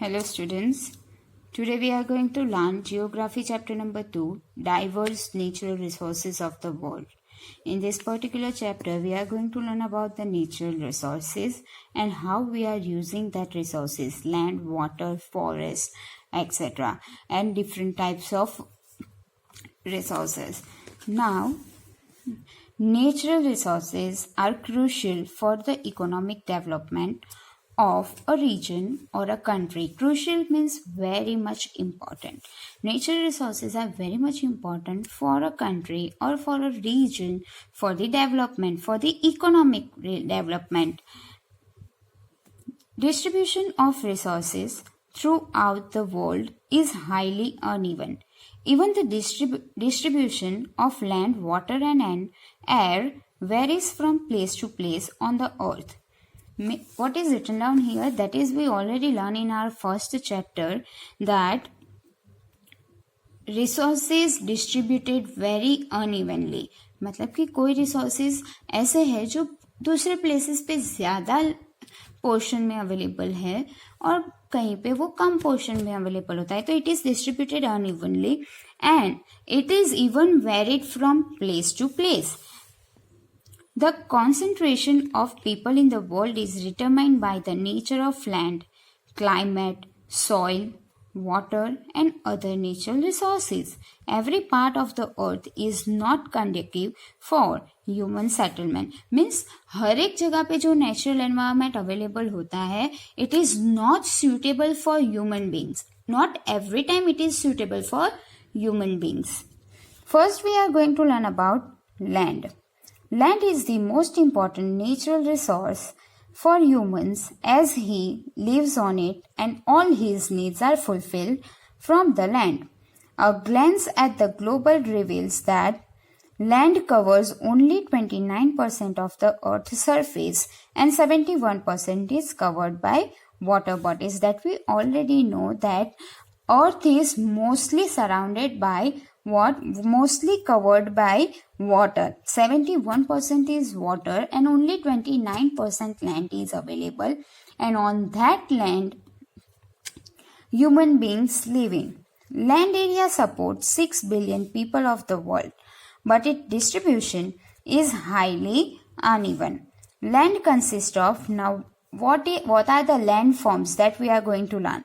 Hello students, today we are going to learn Geography chapter number 2, Diverse Natural Resources of the World. In this particular chapter, we are going to learn about the natural resources and how we are using that resources, land, water, forest, etc. and different types of resources. Now, natural resources are crucial for the economic development of a region or a country. Crucial means very much important. Natural resources are very much important for a country or for a region, for the development, for the economic development. Distribution of resources throughout the world is highly uneven. Even the distribution of land, water and air varies from place to place on the earth. What is written down here, that is we already learned in our first chapter that resources distributed very unevenly. मतलब कि कोई resources ऐसे है जो दूसरे places पे ज़्यादा portion में अवेलेबल है और कहीं पे वो कम पोर्शन में अवेलेबल होता है, तो it is distributed unevenly and it is even varied from place to place. The concentration of people in the world is determined by the nature of land, climate, soil, water and other natural resources. Every part of the earth is not conducive for human settlement. Means हर एक जगह पे जो natural environment available होता है, it is not suitable for human beings. Not every time it is suitable for human beings. First we are going to learn about land. Land is the most important natural resource for humans as he lives on it and all his needs are fulfilled from the land. A glance at the globe reveals that land covers only 29% of the earth's surface and 71% is covered by water bodies. That we already know that earth is mostly surrounded by mostly covered by water. 71% is water and only 29% land is available, and on that land human beings live in. Land area supports 6 billion people of the world, but its distribution is highly uneven. Land consists of, now what are the land forms that we are going to learn?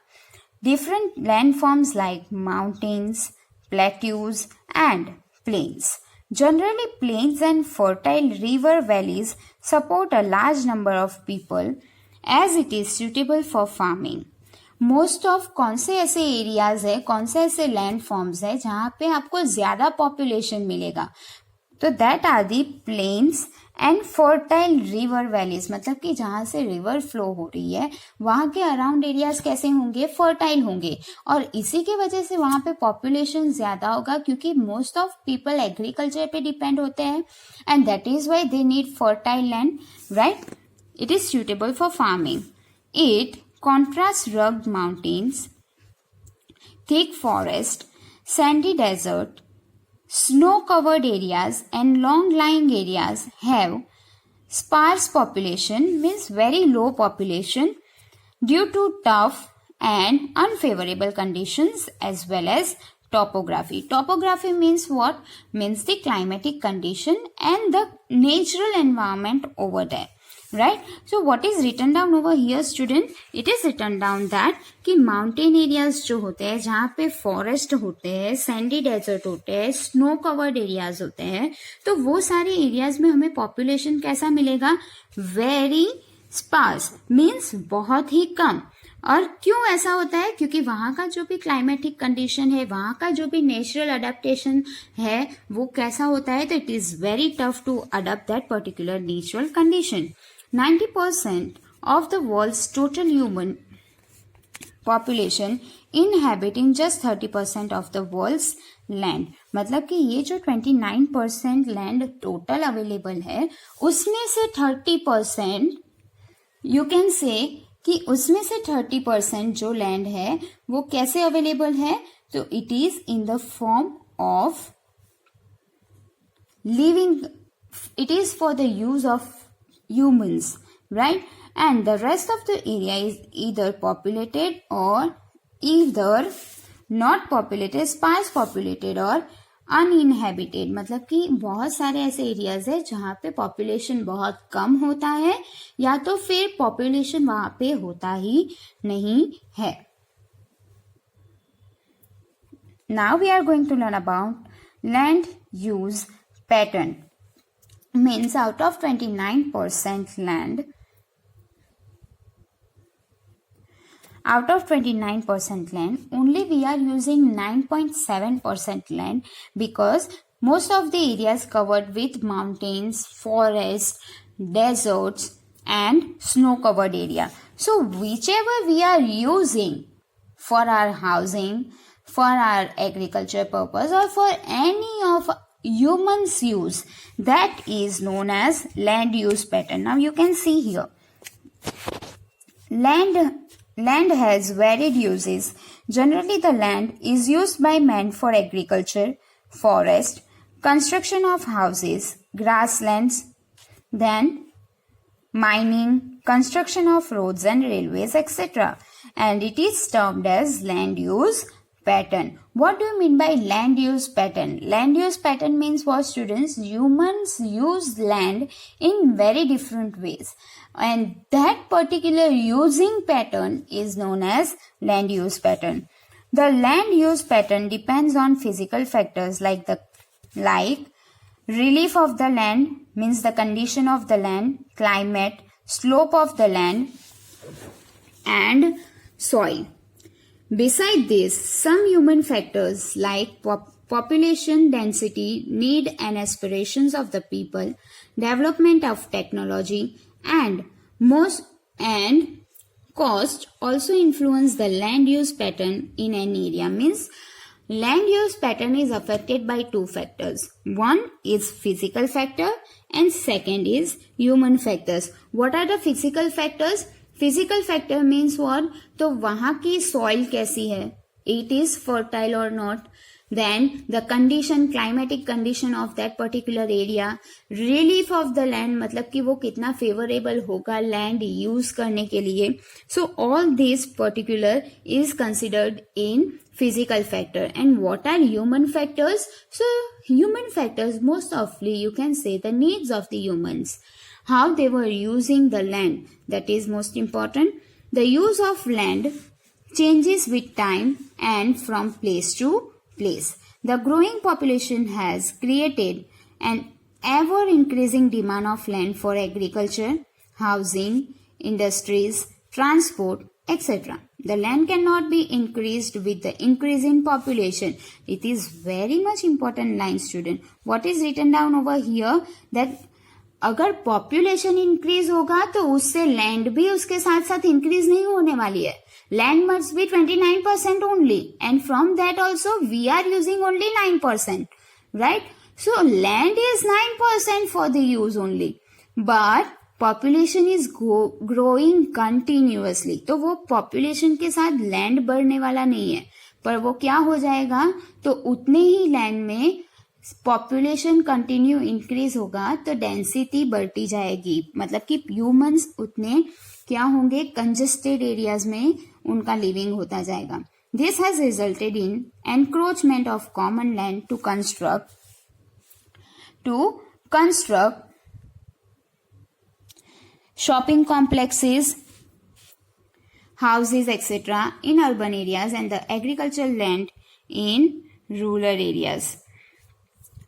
Different land forms like mountains, plateaus and plains. Generally, plains and fertile river valleys support a large number of people as it is suitable for farming. Most of कौन से ऐसे areas है, कौन से ऐसे land forms है जहाँ पे आपको ज़्यादा पॉपुलेशन मिलेगा, तो that are the plains and fertile river valleys. मतलब कि जहाँ से रिवर फ्लो हो रही है वहाँ के अराउंड एरियाज कैसे होंगे, फर्टाइल होंगे, और इसी की वजह से वहाँ पे पॉपुलेशन ज़्यादा होगा क्योंकि मोस्ट ऑफ पीपल एग्रीकल्चर पे डिपेंड होते हैं and that is why they need fertile land, right. It is suitable for farming. It contrasts rugged mountains, thick forest, sandy desert, snow-covered areas and long-lying areas have sparse population, means very low population, due to tough and unfavorable conditions as well as topography. Topography means what? Means the climatic condition and the natural environment over there. Right? So what is written down over here student? It is written down that कि mountain areas जो होते हैं जहाँ पे forest होते हैं, Sandy desert होते हैं, स्नो कवर्ड एरियाज होते हैं, तो वो सारे एरियाज में हमें पॉपुलेशन कैसा मिलेगा? वेरी स्पार्स, मीन्स बहुत ही कम. और क्यों ऐसा होता है? क्योंकि वहाँ का जो भी क्लाइमेटिक कंडीशन है, वहाँ का जो भी नेचुरल अडेप्टेशन है वो कैसा होता है, तो it is very tough to adopt that particular natural condition. 90% of the world's total human population inhabiting just 30% of the world's land. मतलब कि ये जो 29% लैंड टोटल अवेलेबल है उसमें से 30% यू कैन से कि उसमें से 30% जो लैंड है वो कैसे अवेलेबल है, तो it is in the form of living, it is for the use of humans, right? And the rest of the area is either populated or either not populated, sparse populated or uninhabited. मतलब कि बहुत सारे ऐसे areas है जहाँ पे population बहुत कम होता है या तो फिर पॉपुलेशन वहां पे होता ही नहीं है. Now we are going to learn about land use pattern. Means out of 29% land, only we are using 9.7% land because most of the areas covered with mountains, forests, deserts and snow covered area. So whichever we are using for our housing, for our agriculture purpose or for any of humans use, that is known as land use pattern. Now you can see here, land has varied uses. Generally the land is used by man for agriculture, forest, construction of houses, grasslands, then mining, construction of roads and railways, etc. And it is termed as land use pattern. What do you mean by land use pattern? Land use pattern means what, students? Humans use land in very different ways, and that particular using pattern is known as land use pattern. The land use pattern depends on physical factors like relief of the land, means the condition of the land, climate, slope of the land and soil. Beside this, some human factors like population density, need and aspirations of the people, development of technology and cost also influence the land use pattern in an area. Means land use pattern is affected by two factors. One is physical factor and second is human factors. What are the physical factors? Physical factor means what, तो वहां की soil कैसी है, it is fertile और not, then the condition, climatic condition of that particular area, relief of the land, मतलब कि वो कितना फेवरेबल होगा लैंड यूज करने के लिए. So all this particular is considered in physical factor. And what are human factors? So human factors, most often you can say the needs of the humans, how they were using the land, that is most important. The use of land changes with time and from place to place. The growing population has created an ever increasing demand of land for agriculture, housing, industries, transport, etc. The land cannot be increased with the increase in population. It is very much important line, student. What is written down over here, that अगर population increase होगा तो उससे land भी उसके साथ साथ increase नहीं होने वाली है. Land must be 29% only, and from that also we are using only 9%, right? So land is 9% for the use only, but population is growing continuously. तो वो पॉपुलेशन के साथ लैंड बढ़ने वाला नहीं है, पर वो क्या हो जाएगा, तो उतने ही लैंड में पॉपुलेशन कंटिन्यू इंक्रीज होगा तो डेंसिटी बढ़ती जाएगी, मतलब कि ह्यूमंस उतने क्या होंगे, कंजेस्टेड एरियाज में उनका लिविंग होता जाएगा. This has resulted in encroachment of common land to construct shopping complexes, houses, etc. in urban areas and the agricultural land in rural areas.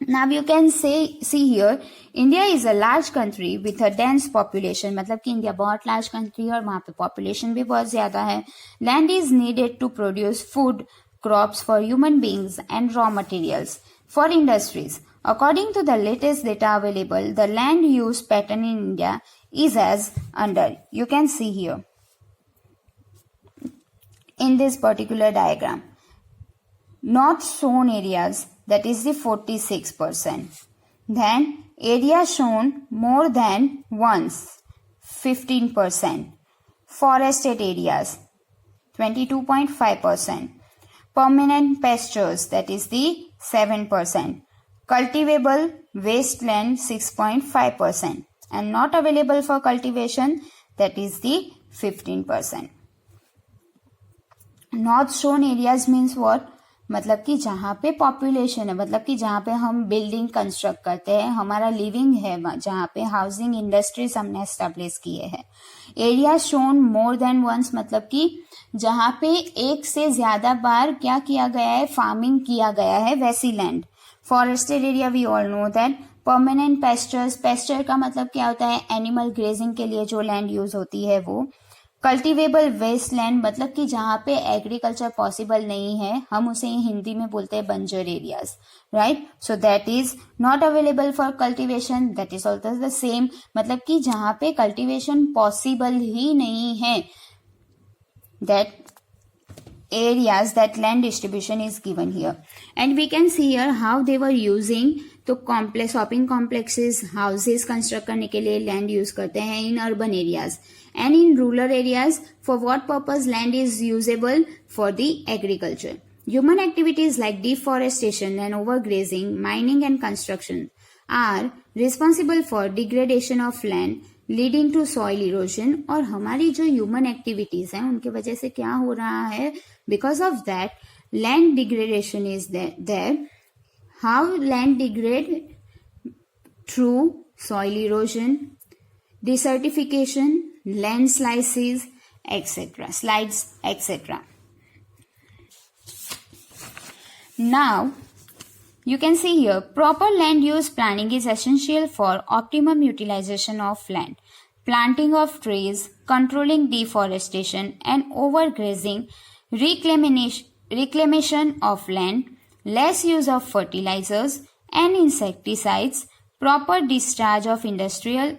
Now you can see here, India is a large country with a dense population. मतलब कि India बहुत large country है और वहाँ पे population भी बहुत ज़्यादा है. Land is needed to produce food, crops for human beings and raw materials for industries. According to the latest data available, the land use pattern in India is as under. You can see here in this particular diagram. Not sown areas, that is the 46%. Then area shown more than once, 15%. Forested areas, 22.5%. Permanent pastures, that is the 7%. Cultivable wasteland, 6.5%. And not available for cultivation, that is the 15%. Not shown areas means what, मतलब कि जहाँ पे population है, मतलब कि जहाँ पे हम बिल्डिंग कंस्ट्रक्ट करते हैं, हमारा लिविंग है, जहाँ पे हाउसिंग इंडस्ट्रीज हमने एस्टेब्लिश किए हैं. Area shown more than once, मतलब कि जहाँ पे एक से ज्यादा बार क्या किया गया है, फार्मिंग किया गया है वैसी land. Forested area we all know that. Permanent pastures, pasture का मतलब क्या होता है, एनिमल ग्रेजिंग के लिए जो लैंड यूज होती है वो. कल्टिवेबल वेस्ट लैंड, मतलब कि जहाँ पे एग्रीकल्चर पॉसिबल नहीं है, हम उसे हिंदी में बोलते हैं बंजर areas, right. So that is not available for cultivation, that is also the same, मतलब कि जहाँ पे कल्टिवेशन पॉसिबल ही नहीं है, that areas that land distribution is given here. And we can see here how they were using. तो complex, shopping complexes, houses construct करने के लिए लैंड यूज करते हैं in urban areas. And in rural areas for what purpose land is usable for the agriculture. Human activities like deforestation and overgrazing, mining and construction are responsible for degradation of land, leading to soil erosion. और हमारी जो human activities हैं उनकी वजह से क्या हो रहा है, because of that land degradation is there. How land degrade? Through soil erosion, desertification, landslides, etc. Now, you can see here, proper land use planning is essential for optimum utilization of land. Planting of trees, controlling deforestation and overgrazing, reclamation of land, less use of fertilizers and insecticides, proper discharge of industrial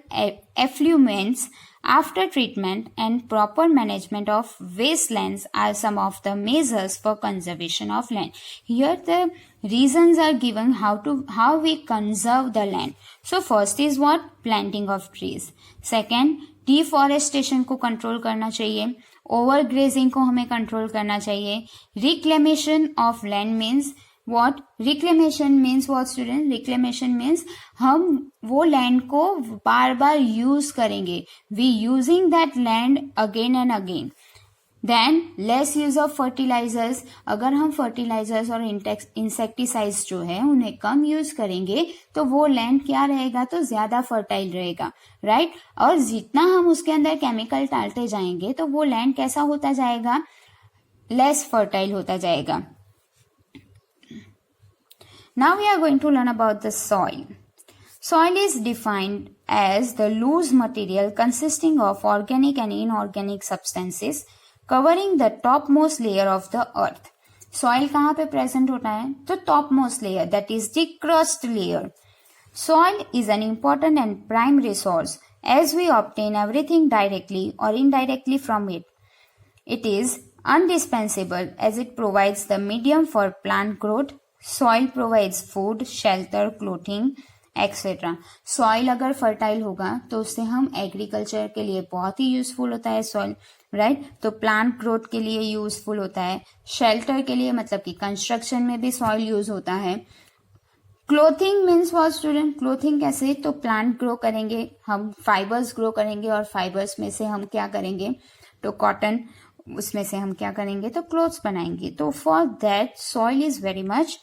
effluents after treatment, and proper management of wastelands are some of the measures for conservation of land. Here the reasons are given how we conserve the land. So first is what? Planting of trees. Second, deforestation को control करना चाहिए. Overgrazing को हमें control करना चाहिए. Reclamation of land means what? Reclamation means what, student? Reclamation means हम वो land को बार बार यूज करेंगे. We using that land again and again. Then less use of fertilizers. अगर हम fertilizers और insecticides जो है उन्हें कम यूज करेंगे तो वो लैंड क्या रहेगा, तो ज्यादा फर्टाइल रहेगा, राइट. और जितना हम उसके अंदर केमिकल डालते जाएंगे तो वो लैंड कैसा होता जाएगा, लेस फर्टाइल होता जाएगा. Now we are going to learn about the soil. Soil is defined as the loose material consisting of organic and inorganic substances covering the topmost layer of the earth. Soil कहाँ पे present होता है, तो topmost layer, that is the crust layer. Soil is an important and prime resource as we obtain everything directly or indirectly from it. It is indispensable as it provides the medium for plant growth. Soil provides food, shelter, clothing, etc. Soil अगर fertile होगा तो उससे हम agriculture के लिए बहुत ही useful होता है soil, राइट. तो प्लांट ग्रोथ के लिए यूजफुल होता है, शेल्टर के लिए मतलब कि कंस्ट्रक्शन में भी सॉइल यूज होता है. Clothing means what student? Clothing कैसे? तो प्लांट ग्रो करेंगे, हम फाइबर्स ग्रो करेंगे और फाइबर्स में से हम क्या करेंगे, तो कॉटन, उसमें से हम क्या करेंगे, तो क्लोथ्स बनाएंगे. तो for that soil is very much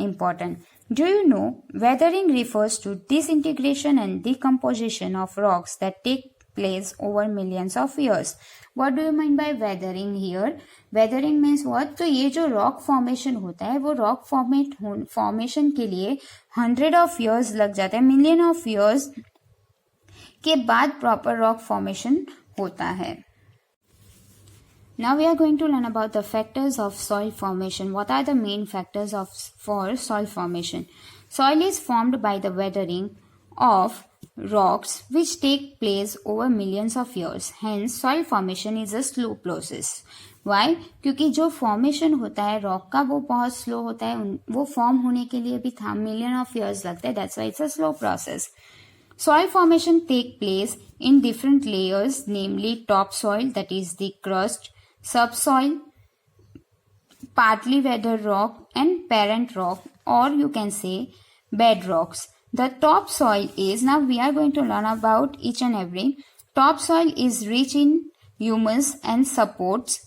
important. Do you know weathering refers to disintegration and decomposition of rocks that take place over millions of years? What do you mean by weathering here? Weathering means what? तो ये जो rock formation होता है वो rock formation के लिए 100 of years लग जाता है, million of years के बाद proper rock formation होता है. Now we are going to learn about the factors of soil formation. What are the main factors for soil formation? Soil is formed by the weathering of rocks which take place over millions of years. Hence, soil formation is a slow process. Why? क्योंकि जो formation होता है rock का वो बहुत slow होता है, वो form होने के लिए भी million of years लगते हैं. That's why it's a slow process. Soil formation take place in different layers, namely topsoil, that is the crust, subsoil, partly weathered rock and parent rock, or you can say bedrocks. The topsoil is, now we are going to learn about each and every. Topsoil is rich in humus and supports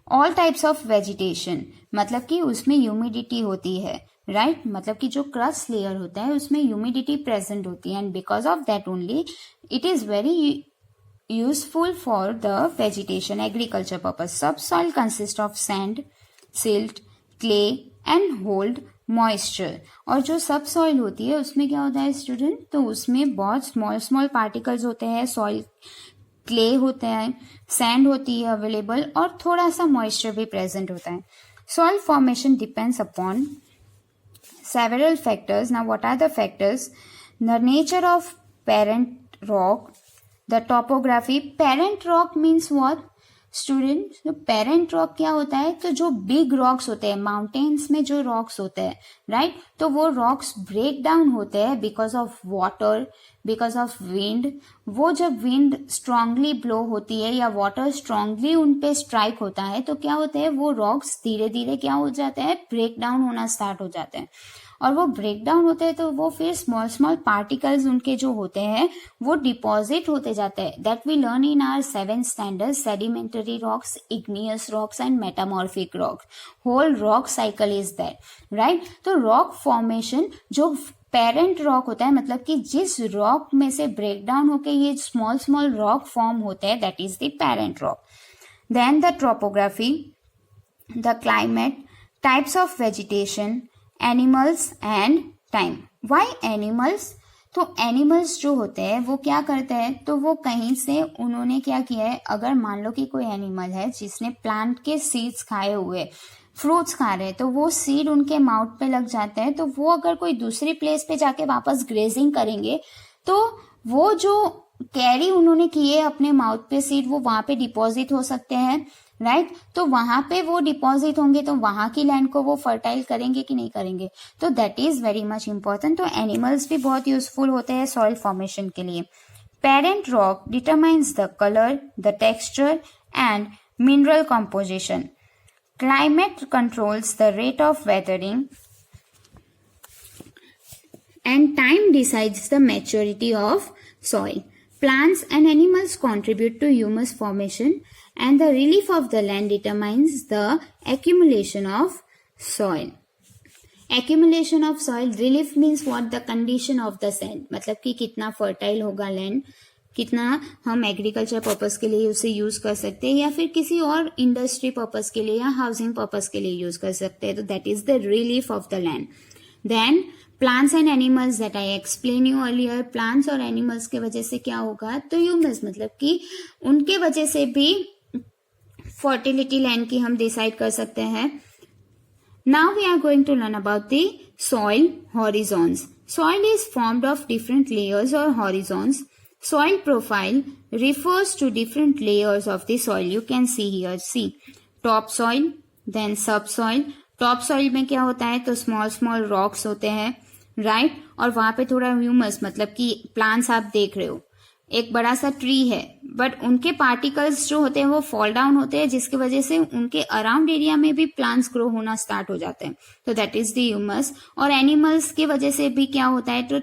all types of vegetation. मतलब कि उसमें humidity होती है, right मतलब कि जो crust layer होता है उसमें ह्यूमिडिटी प्रेजेंट होती है, and because of that only it is very useful for the vegetation agriculture purpose. Subsoil consists of sand, silt, clay and hold moisture. और जो सबसॉइल होती है उसमें क्या होता है स्टूडेंट, तो उसमें बहुत स्मॉल पार्टिकल्स होते हैं, सॉइल क्ले होता है, सैंड होती है अवेलेबल और थोड़ा सा मॉइस्चर भी प्रेजेंट होता है. Soil formation depends upon several factors. Now what are the factors? The nature of parent rock, the topography. Parent rock means what student? तो पेरेंट रॉक क्या होता है, तो जो बिग रॉक्स होते हैं माउंटेन्स में जो रॉक्स होते हैं, राइट तो वो रॉक्स ब्रेक डाउन होते हैं because of water, because of wind. वो जब विंड स्ट्रांगली ब्लो होती है या वाटर स्ट्रांगली उन पे स्ट्राइक होता है तो क्या होता है, वो रॉक्स धीरे धीरे क्या हो जाते हैं, ब्रेक डाउन होना स्टार्ट हो जाते हैं. और वो ब्रेक डाउन होते हैं तो वो फिर स्मॉल पार्टिकल्स उनके जो होते हैं वो डिपॉजिट होते जाते हैं. That we learn in our 7th standard. Sedimentary rocks, igneous rocks and metamorphic rocks. Whole rock cycle is that, right. तो रॉक फॉर्मेशन जो पेरेंट रॉक होता है, मतलब कि जिस रॉक में से ब्रेक डाउन होके ये स्मॉल रॉक फॉर्म होते हैं, that is the parent rock. Then the topography, the climate, types of vegetation, animals and time. Why animals? तो एनिमल्स जो होते हैं वो क्या करते हैं, तो वो कहीं से उन्होंने क्या किया है, अगर मान लो कि कोई एनिमल है जिसने प्लांट के सीड्स खाए हुए, फ्रूट्स खा रहे हैं, तो वो सीड उनके माउथ पे लग जाते हैं, तो वो अगर कोई दूसरी प्लेस पे जाके वापस ग्रेजिंग करेंगे तो वो जो कैरी उन्होंने किए अपने माउथ पे सीड वो वहां पे डिपॉजिट हो सकते हैं, राइट तो वहां पे वो डिपॉजिट होंगे तो वहां की लैंड को वो फर्टाइल करेंगे कि नहीं करेंगे, तो that is very much important. तो एनिमल्स भी बहुत यूजफुल होते हैं सॉइल फॉर्मेशन के लिए. Parent rock determines the colour, the texture and mineral composition. Climate controls the rate of weathering and time decides the maturity of soil. Plants and animals contribute to humus formation and the relief of the land determines the accumulation of soil. Accumulation of soil, relief means what? The condition of the sand. मतलब कि कितना fertile होगा land, कितना हम agriculture purpose के लिए उसे use कर सकते हैं या फिर किसी और इंडस्ट्री पर्पस के लिए या हाउसिंग पर्पस के लिए यूज कर सकते हैं, तो that is the relief of the land. Then plants and animals, that I explain you earlier. Plants और एनिमल्स के वजह से क्या होगा, तो ह्यूमस मतलब कि उनके वजह से भी फर्टिलिटी लैंड की हम डिसाइड कर सकते हैं. Now we are going to learn about the soil horizons. Soil is formed of different layers और horizons. Soil profile refers to different layers of the soil. You can see here. See, topsoil, then subsoil. Topsoil में क्या होता है, तो small rocks होते हैं, right? और वहां पे थोड़ा ह्यूमस, मतलब कि प्लांट्स आप देख रहे हो, एक बड़ा सा ट्री है बट उनके पार्टिकल्स जो होते हैं वो फॉल डाउन होते हैं जिसकी वजह से उनके अराउंड एरिया में भी प्लांट्स ग्रो होना स्टार्ट हो जाते हैं, तो दैट इज द ह्यूमस. और एनिमल्स की वजह से भी क्या होता है, तो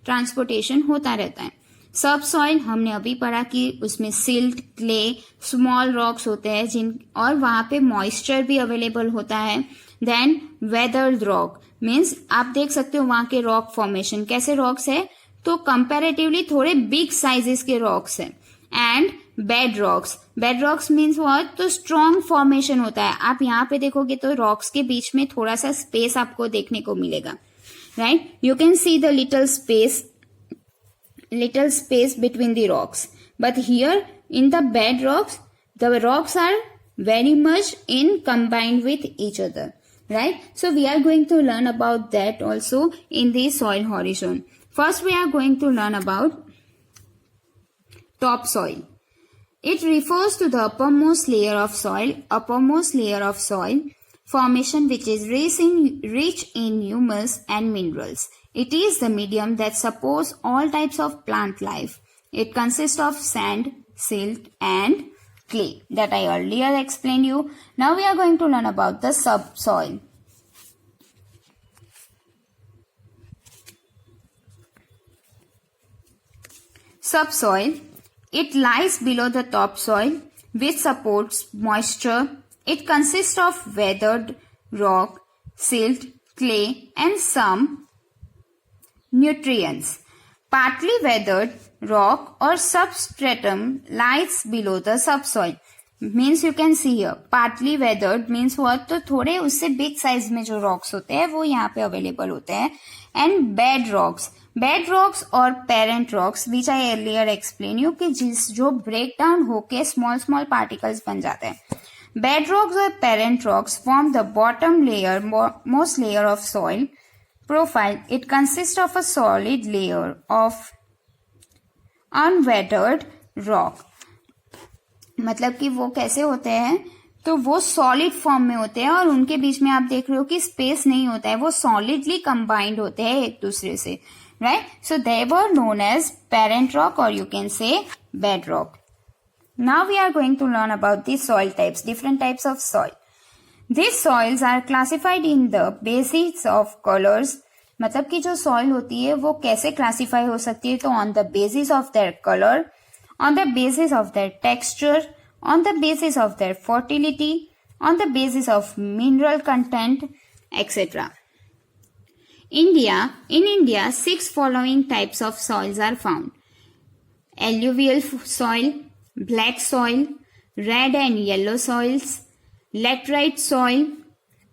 ट्रांसपोर्टेशन होता रहता है. सब सॉइल हमने अभी पढ़ा कि उसमें सिल्ट, क्ले, स्मॉल रॉक्स होते हैं जिन और वहां पे मॉइस्चर भी अवेलेबल होता है. देन वेदर्ड रॉक मीन्स आप देख सकते हो वहां के रॉक फॉर्मेशन कैसे रॉक्स है, तो कंपैरेटिवली थोड़े बिग साइजेस के रॉक्स है. And bed rocks means what, तो स्ट्रॉन्ग फॉर्मेशन होता है. आप यहाँ पे देखोगे तो रॉक्स के बीच में थोड़ा सा स्पेस आपको देखने को मिलेगा, right. You can see the little space between the rocks, but here in the bed rocks the rocks are very much in combined with each other, right. So we are going to learn about that also in the soil horizon. First we are going to learn about topsoil. It refers to the uppermost layer of soil formation which is rich in humus and minerals. It is the medium that supports all types of plant life. It consists of sand, silt and clay that I earlier explained you. Now we are going to learn about the subsoil. Subsoil. It lies below the topsoil which supports moisture. It consists of weathered rock, silt, clay and some nutrients. Partly weathered rock or substratum lies below the subsoil. Means you can see here, partly weathered means what, तो थोड़े उससे big size में जो rocks होते हैं वो यहाँ पे अवेलेबल होते हैं. एंड बेड रॉक्स और parent rocks which I earlier explain you कि जो ब्रेक डाउन होके स्मॉल पार्टिकल्स बन जाते हैं. बेड रॉक्स और parent rocks form the bottom layer, most layer of soil profile. It consists of a solid layer of unweathered rock. मतलब कि वो कैसे होते हैं, तो वो सॉलिड फॉर्म में होते हैं और उनके बीच में आप देख रहे हो कि स्पेस नहीं होता है, वो सॉलिडली कंबाइंड होते हैं एक दूसरे से, right. So they were known as parent rock और you can say bed rock. Now we are going to learn about the soil types, different types of soil. These soils are classified in the basis of colors. मतलब कि जो soil होती है वो कैसे classify हो सकती है, तो on the basis of their colour, on the basis of their texture, on the basis of their fertility, on the basis of mineral content etcetera. In India, 6 following types of soils are found. Alluvial soil, black soil, red and yellow soils, laterite soil,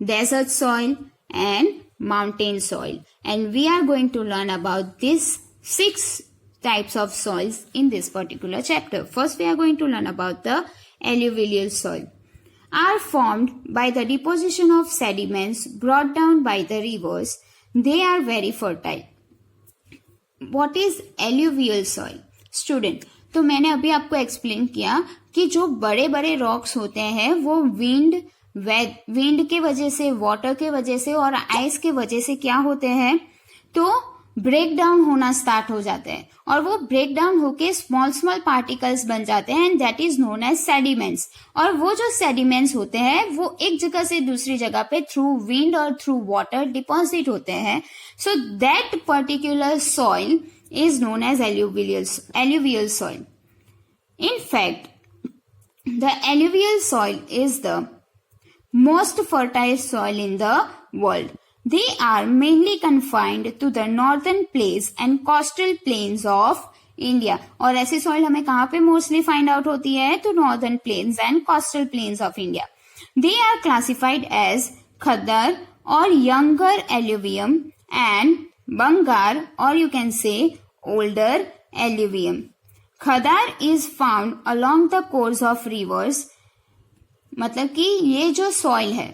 desert soil and mountain soil. And we are going to learn about these 6 types of soils in this particular chapter. First we are going to learn about the alluvial soil. Are formed by the deposition of sediments brought down by the rivers. They are very fertile. What is alluvial soil? Student, तो मैंने अभी आपको explain किया कि जो बड़े बड़े rocks होते हैं वो विंड के वजह से, वाटर के वजह से और आइस के वजह से क्या होते हैं, तो ब्रेक डाउन होना स्टार्ट हो जाते हैं और वो ब्रेक डाउन होके स्मॉल पार्टिकल्स बन जाते हैं and that is known as sediments. और वो जो सेडिमेंट्स होते हैं वो एक जगह से दूसरी जगह पे थ्रू विंड और थ्रू वाटर डिपॉजिट होते हैं. So that particular soil is known as alluvial soil. In fact, the alluvial soil is the most fertile soil in the world. They are mainly confined to the northern plains and coastal plains of India. और ऐसी soil हमें कहाँ पे mostly find out होती है, तो northern plains and coastal plains of India. They are classified as khadar or younger alluvium and Bangar or you can say older alluvium. Khadar is found along the course of rivers. मतलब कि ये जो soil है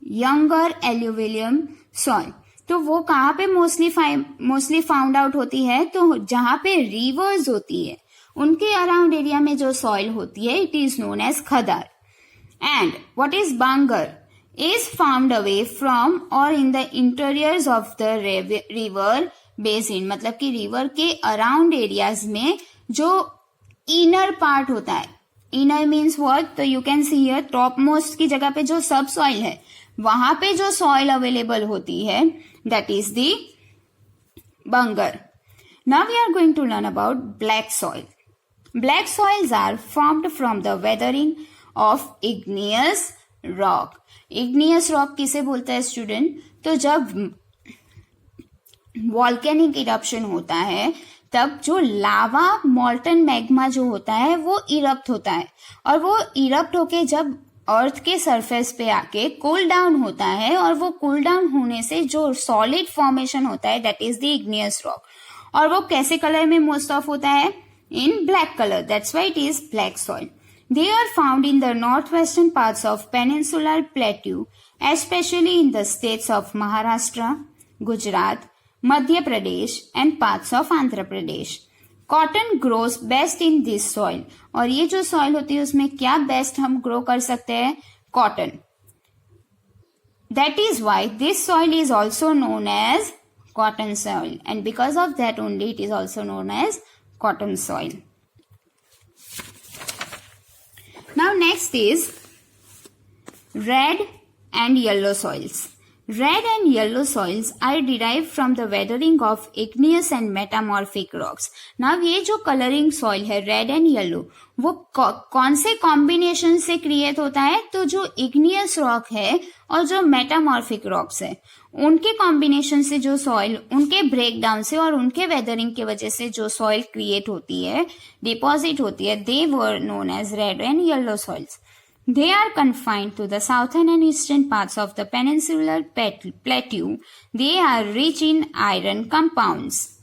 younger एल्यूविलियम soil, तो वो कहाँ पे mostly found out होती है, तो जहाँ पे रिवर्स होती है उनके अराउंड एरिया में जो सॉइल होती है it is known as khadar. And what is bangar is found away from or in the interiors of the river basin. मतलब कि रिवर के अराउंड एरियाज में जो इनर पार्ट होता है, इनर मीन्स व्हाट, तो you can see here top most की जगह पे जो सब सॉइल है वहां पे जो सॉइल अवेलेबल होती है that is the bangar. Now we are going to learn about black soil. Black soils are formed from the weathering of igneous rock. Igneous rock किसे बोलते हैं स्टूडेंट, तो जब वॉल्केनिक इरप्शन होता है तब जो लावा मॉल्टन मैग्मा जो होता है वो इरप्ट होता है और वो इरप्ट होके जब अर्थ के सरफेस पे आके कूल डाउन होता है और वो कूल डाउन होने से जो सॉलिड फॉर्मेशन होता है that is the igneous rock. और वो कैसे कलर में मोस्ट ऑफ होता है, in black colour, that's why it is black soil. They are found in the northwestern parts of peninsular plateau, especially in the states of Maharashtra, Gujarat, Madhya Pradesh and parts of Andhra Pradesh. Cotton grows best in this soil. और ये जो soil होती है उसमें क्या best हम grow कर सकते हैं, cotton. That is why this soil is also known as cotton soil and because of that only it is also known as cotton soil. Now next is red and yellow soils. Red and yellow soils are derived from the weathering of igneous and metamorphic rocks. Now ये जो coloring soil है red and yellow, वो कौन से combination से create होता है? तो जो igneous rock है और जो metamorphic rocks है, उनके combination से जो soil, उनके breakdown से और उनके weathering की वजह से जो soil create होती है, deposit होती है, they were known as red and yellow soils. They are confined to the southern and eastern parts of the peninsular plateau. They are rich in iron compounds.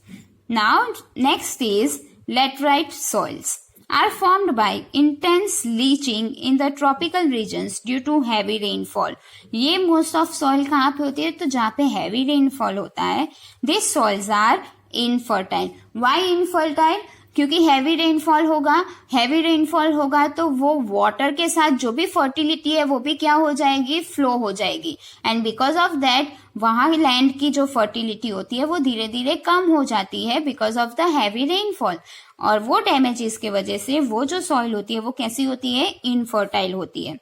Now, next is laterite soils. Are formed by intense leaching in the tropical regions due to heavy rainfall. ये most of soil कहाँ पे होती है? तो जहाँ पे heavy rainfall होता है. These soils are infertile. Why infertile? क्योंकि हैवी रेनफॉल होगा तो वो वाटर के साथ जो भी फर्टिलिटी है वो भी क्या हो जाएगी? फ्लो हो जाएगी. एंड बिकॉज ऑफ दैट वहां लैंड की जो फर्टिलिटी होती है वो धीरे धीरे कम हो जाती है because of the heavy rainfall. और वो डैमेजेस की वजह से वो जो सॉइल होती है वो कैसी होती है? इनफर्टाइल होती है.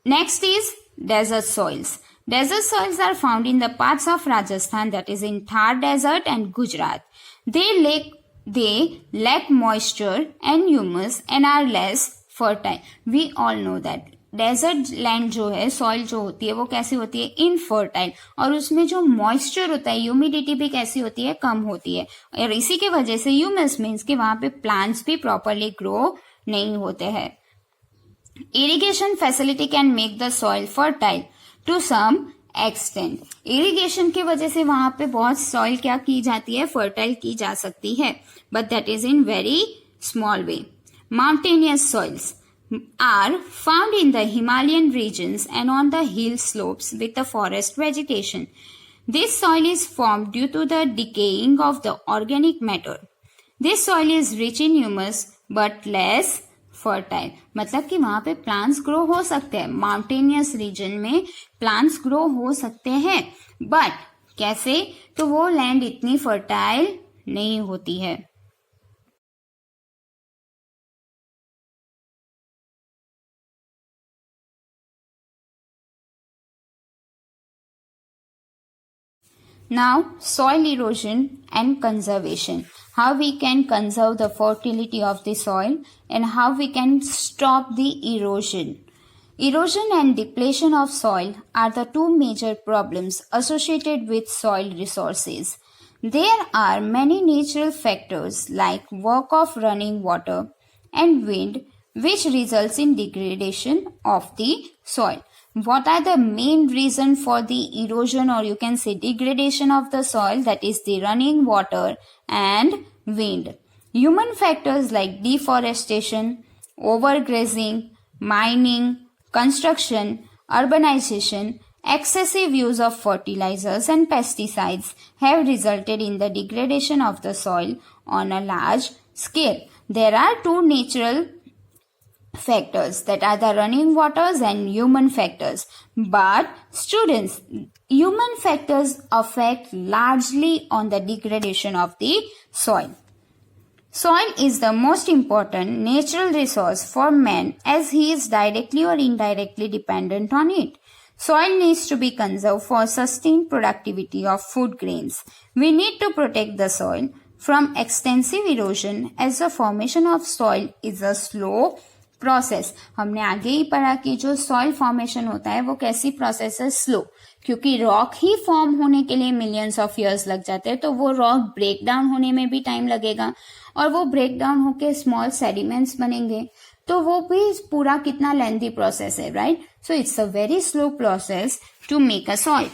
Next is desert soils. Desert soils are found in the parts of Rajasthan, that is in Thar Desert and Gujarat. They lack moisture and humus and are less fertile. We all know that desert land जो है, soil जो होती है वो कैसी होती है? Infertile. और उसमें जो मॉइस्चर होता है, ह्यूमिडिटी भी कैसी होती है? कम होती है. और इसी के वजह से ह्यूमस मीन्स कि वहां पे प्लांट्स भी प्रॉपरली ग्रो नहीं होते हैं. Irrigation facility can make the soil fertile to some extent. Irrigation की वजह से वहां पे बहुत सॉइल क्या की जाती है? फर्टाइल की जा सकती है, but that is in very small way. Mountainous soils are found in the Himalayan regions and on the hill slopes with the forest vegetation. This soil is formed due to the decaying of the organic matter. This soil is rich in humus but less fertile. मतलब कि वहां पे plants grow हो सकते हैं. Mountainous region में plants grow हो सकते हैं, but कैसे? तो वो लैंड इतनी फर्टाइल नहीं होती है. Now, soil erosion and conservation. How we can conserve the fertility of the soil and how we can stop the erosion. Erosion and depletion of soil are the two major problems associated with soil resources. There are many natural factors like work of running water and wind which results in degradation of the soil. What are the main reason for the erosion or you can say degradation of the soil? That is the running water and wind. Human factors like deforestation, overgrazing, mining, construction, urbanization, excessive use of fertilizers and pesticides have resulted in the degradation of the soil on a large scale. There are two natural factors, that are the running waters and human factors. But students, human factors affect largely on the degradation of the soil. Soil is the most important natural resource for man as he is directly or indirectly dependent on it. Soil needs to be conserved for sustained productivity of food grains. We need to protect the soil from extensive erosion as the formation of soil is a slow process. हमने आगे ही पढ़ा कि जो soil formation होता है वो कैसी process है? स्लो. क्योंकि रॉक ही फॉर्म होने के लिए मिलियंस ऑफ इयर्स लग जाते हैं, तो वो रॉक ब्रेक डाउन होने में भी टाइम लगेगा और वो ब्रेक डाउन होके स्मॉल सेडिमेंट्स बनेंगे, तो वो भी पूरा कितना लेंथी प्रोसेस है, right? So it's a very slow process to make a soil.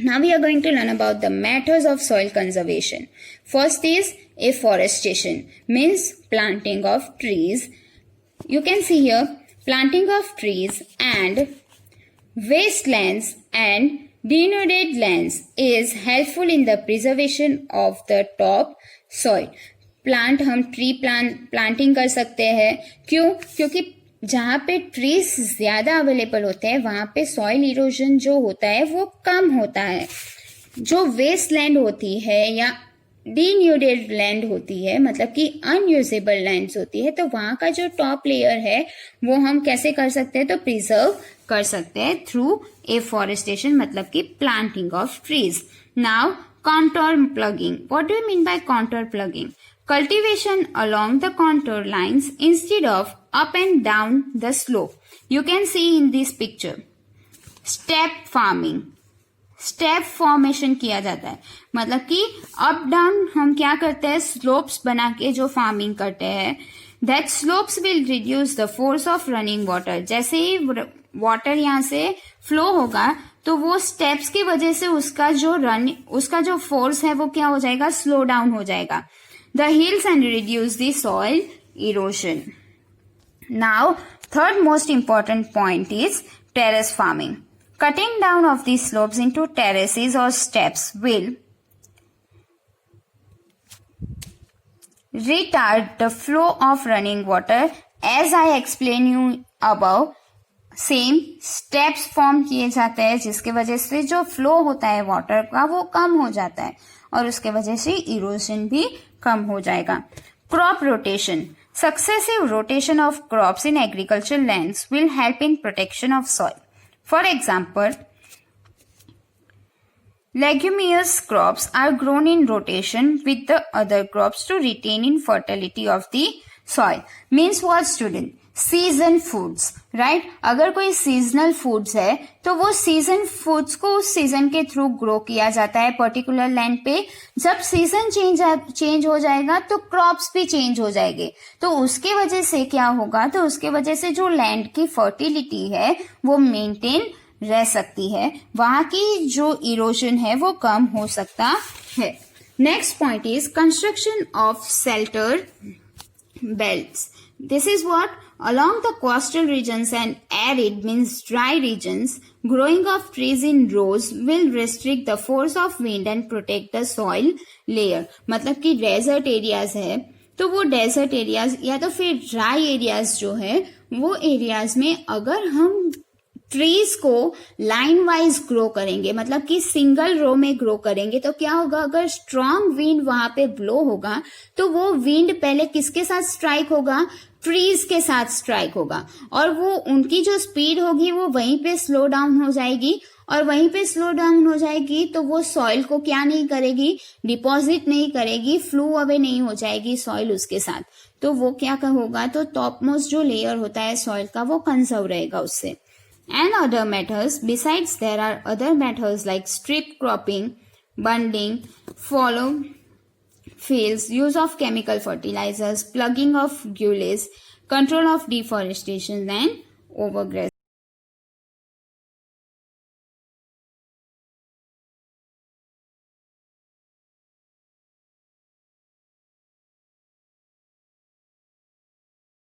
Now we are going to learn about the methods of soil conservation. First is afforestation, means planting of trees. You can see here planting of trees and wastelands and denuded lands is helpful in the preservation of the top soil. Plant हम tree planting कर सकते हैं. क्यों? क्योंकि जहाँ पे trees ज्यादा available होते हैं वहां पे सॉइल इरोजन जो होता है वो कम होता है. जो वेस्ट लैंड होती है या डीन्यूडेड लैंड होती है, मतलब कि अनयूजेबल लैंड्स होती है, तो वहां का जो टॉप लेयर है वो हम कैसे कर सकते हैं, तो प्रिजर्व कर सकते हैं थ्रू एफॉरेस्टेशन, मतलब कि planting of trees. Now contour plugging. What do you mean by contour plugging? Cultivation along the contour lines instead of up and down the slope. You can see in this picture. Step farming. Step formation किया जाता है, मतलब कि up down हम क्या करते हैं, slopes बना के जो फार्मिंग करते हैं. That slopes will reduce the force of running water. जैसे ही वाटर यहाँ से फ्लो होगा तो वो स्टेप्स की वजह से उसका जो फोर्स है वो क्या हो जाएगा, स्लो डाउन हो जाएगा. The hills and reduce the soil erosion. Now third most important point is terrace farming. Cutting down of these slopes into terraces or steps will retard the flow of running water. As I explained you above, same steps form किए जाते हैं जिसके वजह से जो flow होता है water का वो कम हो जाता है और उसके वजह से इरोजन भी कम हो जाएगा. Crop rotation. Successive rotation of crops in agricultural lands will help in protection of soil. For example, leguminous crops are grown in rotation with the other crops to retain in fertility of the soil. Means what, student? Season foods, right. अगर कोई seasonal foods है तो वो season foods को उस season के through grow किया जाता है पर्टिकुलर लैंड पे. जब सीजन चेंज हो जाएगा तो क्रॉप्स भी चेंज हो जाएंगे, तो उसके वजह से क्या होगा, तो उसके वजह से जो लैंड की फर्टिलिटी है वो मेंटेन रह सकती है, वहां की जो इरोजन है वो कम हो सकता है. Next point is construction of shelter belts. This is what along the coastal regions and arid means dry regions, growing of trees in rows will restrict the force of wind and protect the soil layer. मतलब कि desert areas है तो वो desert areas या तो फिर dry areas जो है वो एरियाज में अगर हम ट्रीज को लाइन वाइज ग्रो करेंगे, मतलब कि सिंगल रो में ग्रो करेंगे, तो क्या होगा, अगर स्ट्रॉन्ग विंड वहां पे ब्लो होगा तो वो विंड पहले किसके साथ स्ट्राइक होगा, ट्रीज के साथ स्ट्राइक होगा, और वो उनकी जो स्पीड होगी वो वहीं पे स्लो डाउन हो जाएगी, और वहीं पे स्लो डाउन हो जाएगी तो वो सॉइल को क्या नहीं करेगी, डिपॉजिट नहीं करेगी, फ्लो अवे नहीं हो जाएगी सॉइल उसके साथ. तो वो क्या होगा, तो टॉप मोस्ट जो लेयर होता है सॉइल का वो कंजर्व रहेगा उससे. And other methods. Besides, there are other methods like strip cropping, bunding, fallow fields, use of chemical fertilizers, plugging of gullies, control of deforestation and overgrass.